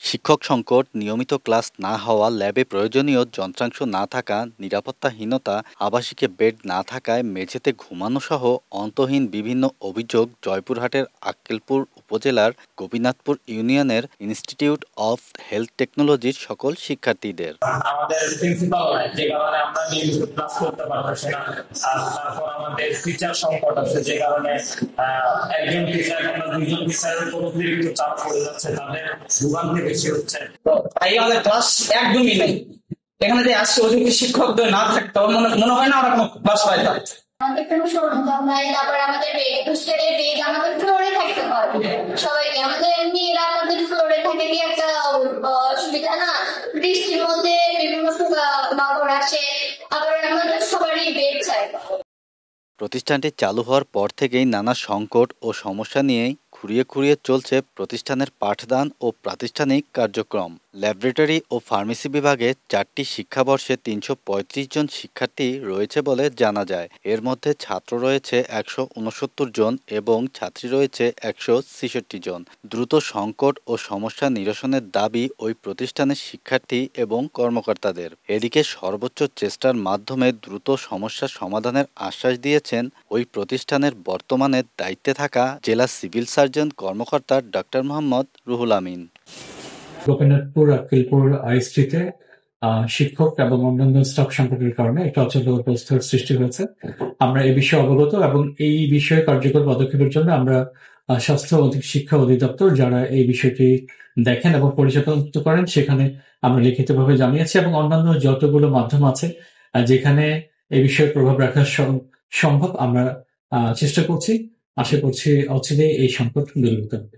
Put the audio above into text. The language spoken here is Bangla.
শিক্ষক সংকট, নিয়মিত ক্লাস না হওয়া, ল্যাবে প্রয়োজনীয় যন্ত্রাংশ না থাকা, নিরাপত্তাহীনতা, আবাসিকে বেড না থাকায় মেঝেতে ঘুমানোসহ অন্তহীন বিভিন্ন অভিযোগ জয়পুরহাটের আক্কেলপুর উপজেলার গোপীনাথপুর ইউনিয়নের ইনস্টিটিউট অফ হেলথ টেকনোলজির সকল শিক্ষার্থীদের। আমাদের প্রিন্সিপাল নাই, যে কারণে আমরা নিয়মিত ক্লাস করতে পারতেছি না। আর তারপর আমাদের টিচার সংকট আছে, যে কারণে একজন টিচার কিংবা দুইজন টিচারের উপর অতিরিক্ত চাপ পড়ে যাচ্ছে, তাদের ভোগান্তি বেশি হচ্ছে। তো তাই আমাদের ক্লাস একদমই নেই। এখানে যে আজকে অতিরিক্ত শিক্ষকদের না থাকতো মনে হয় না ওরা কোনো ক্লাস পাইতাম। আমাদের কোনো সরঞ্জাম নাই, তারপরে আমাদের হোস্টেলের বেড আমাদের ফ্লোরে থাকতে পারবে সবাইকে। আমাদের এমনি আমাদের ফ্লোরে থাকে কি একটা অসুবিধা না, বৃষ্টির মধ্যে বিভিন্ন মাকড় আসে, আবার আমাদের সবারই বেড চাই। প্রতিষ্ঠানটি চালু হওয়ার পর থেকেই নানা সংকট ও সমস্যা নিয়েই খুঁড়িয়ে খুঁড়িয়ে চলছে প্রতিষ্ঠানের পাঠদান ও প্রাতিষ্ঠানিক কার্যক্রম। ল্যাবরেটরি ও ফার্মেসি বিভাগে 4টি শিক্ষাবর্ষে ৩৩৫ জন শিক্ষার্থী রয়েছে বলে জানা যায়। এর মধ্যে ছাত্র রয়েছে ১৬৯ জন এবং ছাত্রী রয়েছে ১৬৬ জন। দ্রুত সংকট ও সমস্যা নিরসনের দাবি ওই প্রতিষ্ঠানের শিক্ষার্থী এবং কর্মকর্তাদের। এদিকে সর্বোচ্চ চেষ্টার মাধ্যমে দ্রুত সমস্যা সমাধানের আশ্বাস দিয়েছেন ওই প্রতিষ্ঠানের বর্তমানে দায়িত্বে থাকা জেলা সিভিল সার্জন কর্মকর্তা ডক্টর মোহাম্মদ রুহুল আমিন। গোপীনাথপুর আক্কেলপুর আইএসটিতে শিক্ষক এবং অন্যান্য স্টাফ সংকটের কারণে একটা অচলাবস্থার সৃষ্টি হয়েছে। আমরা এই বিষয়ে অবগত এবং এই বিষয়ে কার্যকর পদক্ষেপের জন্য আমরা স্বাস্থ্য শিক্ষা অধিদপ্তর যারা এই বিষয়টি দেখেন এবং পরিচালনা করেন সেখানে আমরা লিখিতভাবে জানিয়েছি এবং অন্যান্য যতগুলো মাধ্যম আছে যেখানে এই বিষয়ে প্রভাব রাখা সম্ভব আমরা চেষ্টা করছি। আশা করছি অচিরেই এই সংকট দূরীভূত হবে।